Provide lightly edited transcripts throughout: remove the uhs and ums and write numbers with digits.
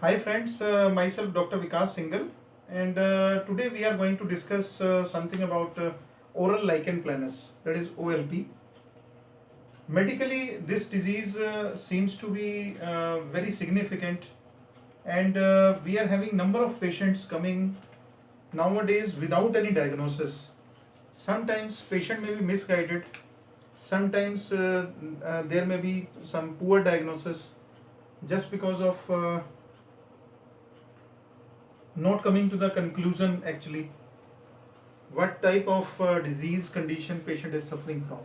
Hi friends, myself Dr. Singhal, and today we are going to discuss something about oral lichen planus, that is OLP. Medically, this disease seems to be very significant, and we are having number of patients coming nowadays without any diagnosis. Sometimes patient may be misguided, sometimes there may be some poor diagnosis just because of not coming to the conclusion actually what type of disease condition patient is suffering from.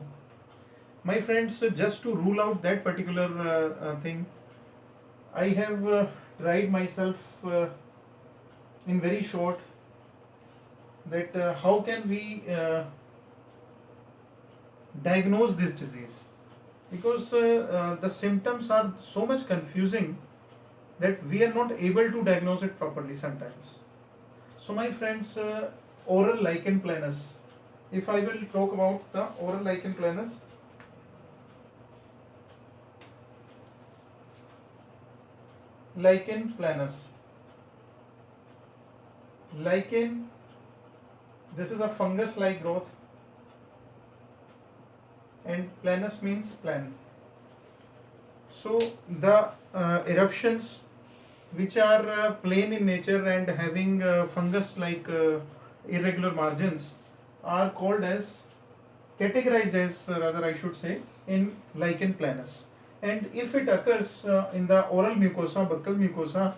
My friends, just to rule out that particular thing, I have tried myself in very short that how can we diagnose this disease, because the symptoms are so much confusing that we are not able to diagnose it properly sometimes. So my friends, oral lichen planus, if I will talk about the oral lichen planus, lichen planus, lichen, this is a fungus like growth, and planus means plan. So the eruptions which are plain in nature and having fungus like irregular margins are called as, categorized as rather I should say, in lichen planus. And if it occurs in the oral mucosa, buccal mucosa,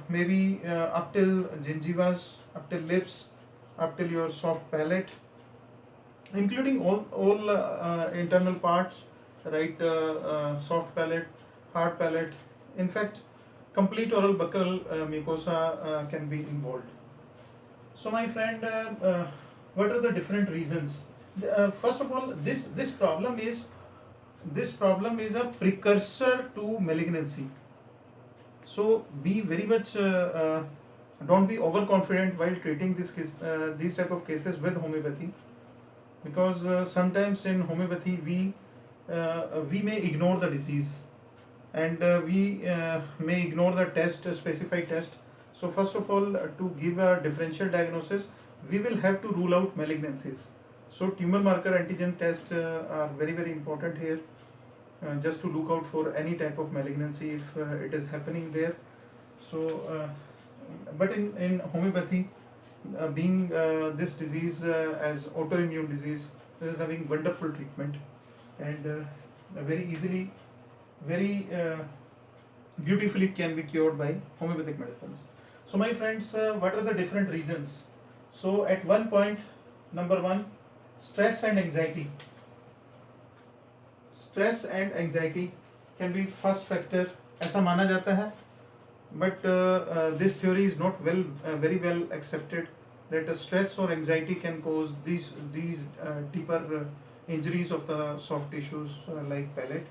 maybe up till gingivas, up till lips, up till your soft palate, including all internal parts, right? Soft palate, hard palate. In fact, complete oral buccal mucosa can be involved. So, my friend, what are the different reasons? First of all, this problem is a precursor to malignancy. So, be very much don't be overconfident while treating these type of cases with homeopathy, because sometimes in homeopathy we may ignore the disease, and we may ignore the test, specified test. So first of all, to give a differential diagnosis, we will have to rule out malignancies. So tumor marker antigen test are very important here, just to look out for any type of malignancy if it is happening there. So but in homeopathy, being this disease as autoimmune disease, is having wonderful treatment, and very easily, very beautifully can be cured by homeopathic medicines. So my friends, what are the different reasons? So at one point, number one, stress and anxiety. Stress and anxiety can be first factor, ऐसा माना जाता है, but this theory is not very well accepted, that stress or anxiety can cause these deeper injuries of the soft tissues like palate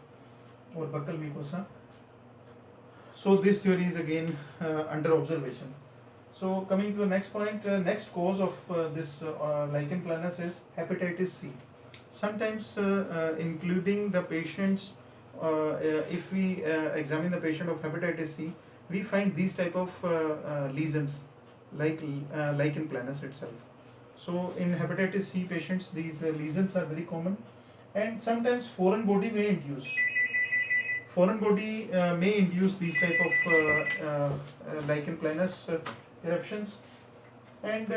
or buccal mucosa. So this theory is again under observation. So coming to the next point, next cause of this lichen planus is hepatitis C. Sometimes including the patients, if we examine the patient of hepatitis C, we find these type of lesions like lichen planus itself. So in hepatitis C patients, these lesions are very common, and sometimes foreign body may induce these type of lichen planus eruptions. And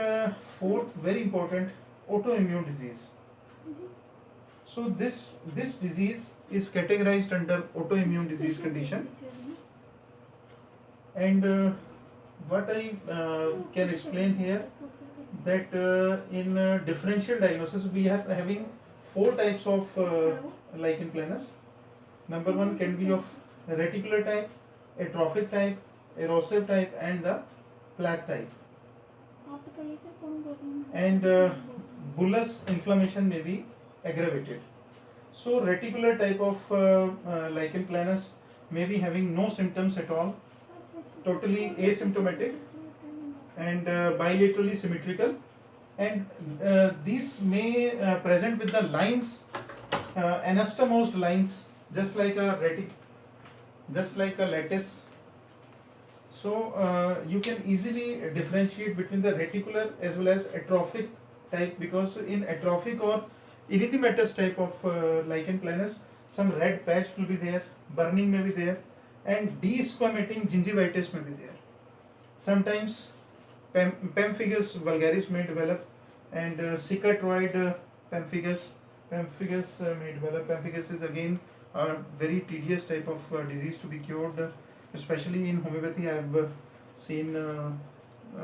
fourth, very important, autoimmune disease. So this disease is categorized under autoimmune disease condition. And what I can explain here, that in differential diagnosis we are having four types of lichen planus. Number one can be of reticular type, atrophic type, erosive type, and the plaque type. And bullous inflammation may be aggravated. So reticular type of lichen planus may be having no symptoms at all, totally asymptomatic, and bilaterally symmetrical, and these may present with the lines, anastomosed lines, just like a lattice, So you can easily differentiate between the reticular as well as atrophic type, because in atrophic or erythematous type of lichen planus, some red patch will be there, burning may be there, and desquamating gingivitis may be there. Sometimes pemphigus vulgaris may develop, and cicatroid pemphigus may develop. Pemphigus is again a very tedious type of disease to be cured, especially in homeopathy. I have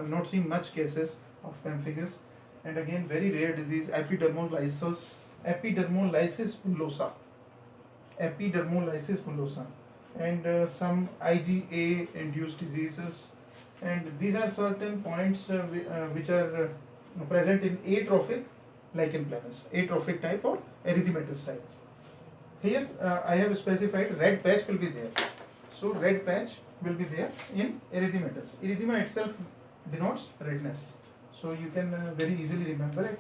not seen much cases of pemphigus, and again very rare disease, epidermolysis bullosa, and some IgA induced diseases. And these are certain points which are present in atrophic lichen planus, atrophic type or erythematous type. Here I have specified red patch will be there. So red patch will be there in erythematous. Erythema itself denotes redness, so you can very easily remember it.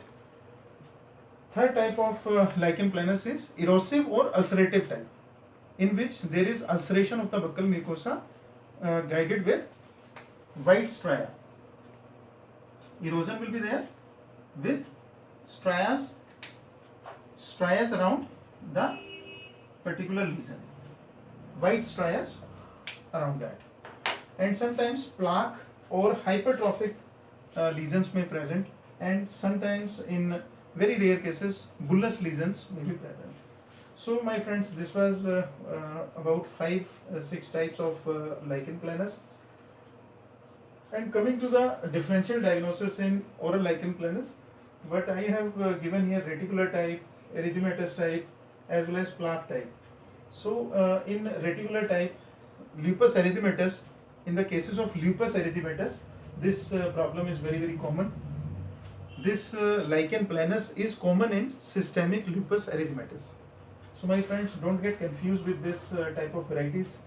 Third type of lichen planus is erosive or ulcerative type, in which there is ulceration of the buccal mucosa guided with white stria. Erosion will be there with strias around the particular lesion, white strias around that, and sometimes plaque or hypertrophic lesions may present, and sometimes in very rare cases bullous lesions may be present. So my friends, this was about 5-6 types of lichen planus. And coming to the differential diagnosis in oral lichen planus, what I have given here: reticular type, erythematous type, as well as plaque type. So in reticular type, lupus erythematous, in the cases of lupus erythematous, this problem is very common. This lichen planus is common in systemic lupus erythematous. So my friends, don't get confused with this type of varieties.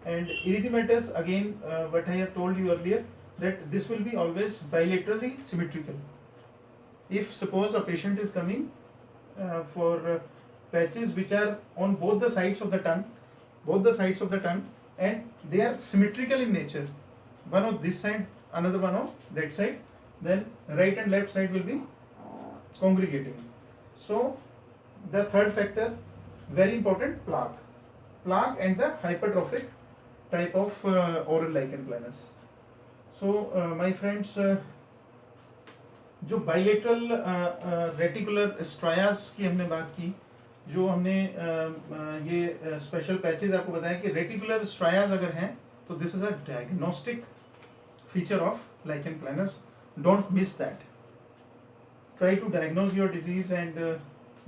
And erythematous, again, what I have told you earlier, that this will be always bilaterally symmetrical. If suppose a patient is coming for patches which are on both the sides of the tongue, and they are symmetrical in nature, one on this side, another one on that side, then right and left side will be congregating. So the third factor, very important, plaque and the hypertrophic type of oral lichen planus. So my friends, जो bilateral reticular स्ट्रायास की हमने बात की, जो हमने ये special patches आपको बताया कि रेटिकुलर स्ट्रायास अगर हैं तो this is a diagnostic feature of lichen planus. Don't miss that. Try to diagnose your disease, and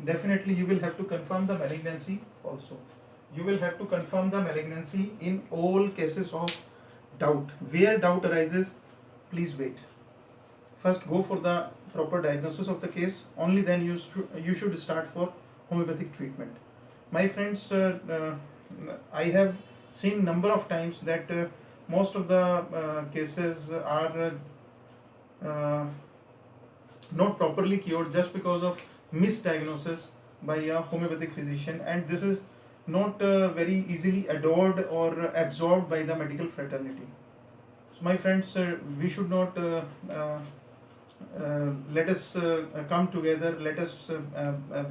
definitely you will have to confirm the malignancy also. You will have to confirm the malignancy in all cases of doubt. Where doubt arises, please wait. First go for the proper diagnosis of the case, only then you should start for homeopathic treatment. My friends, I have seen number of times that most of the cases are not properly cured just because of misdiagnosis by a homeopathic physician, and this is not very easily adored or absorbed by the medical fraternity. So my friends, we should not let us come together, let us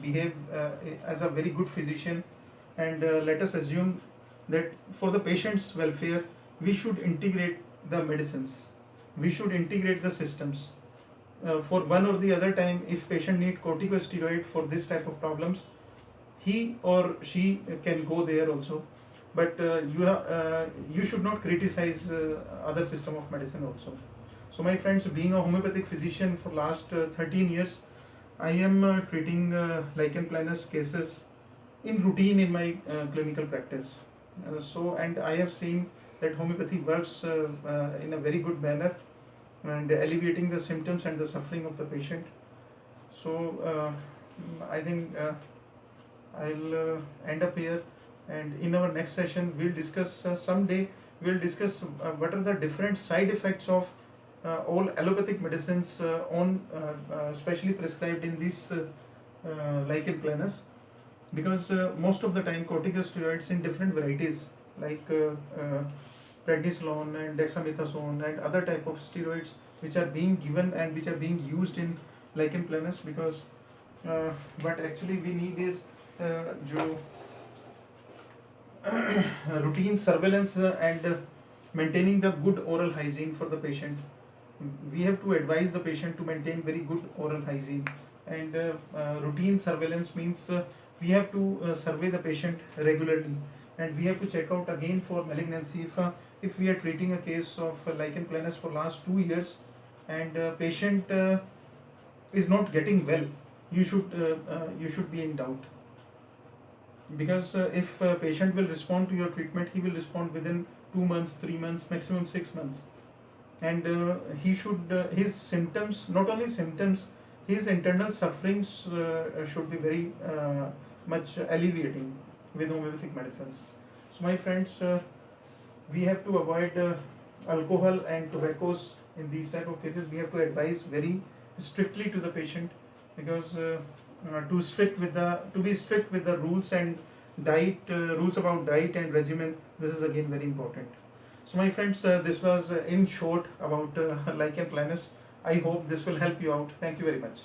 behave as a very good physician, and let us assume that for the patient's welfare we should integrate the medicines, we should integrate the systems. For one or the other time, if patient need corticosteroid for this type of problems, he or she can go there also, but you should not criticize other system of medicine also. So my friends, being a homeopathic physician for last 13 years, I am treating lichen planus cases in routine in my clinical practice. And I have seen that homeopathy works in a very good manner and alleviating the symptoms and the suffering of the patient. So I think I'll end up here, and in our next session we'll discuss someday we'll discuss what are the different side effects of all allopathic medicines specially prescribed in this lichen planus, because most of the time corticosteroids in different varieties like prednisolone and dexamethasone and other type of steroids which are being given and which are being used in lichen planus, because what actually we need is जो routine surveillance and maintaining the good oral hygiene for the patient. We have to advise the patient to maintain very good oral hygiene, and routine surveillance means we have to survey the patient regularly, and we have to check out again for malignancy. If we are treating a case of lichen planus for last 2 years and patient is not getting well, you should be in doubt, because if a patient will respond to your treatment, he will respond within 2 months, 3 months, maximum 6 months, and he should his symptoms, not only symptoms, his internal sufferings should be very much alleviating with homeopathic medicines. So my friends, we have to avoid alcohol and tobaccos in these type of cases. We have to advise very strictly to the patient, because to be strict with the rules and diet, rules about diet and regimen, this is again very important. So my friends, this was in short about lichen planus. I hope this will help you out. Thank you very much.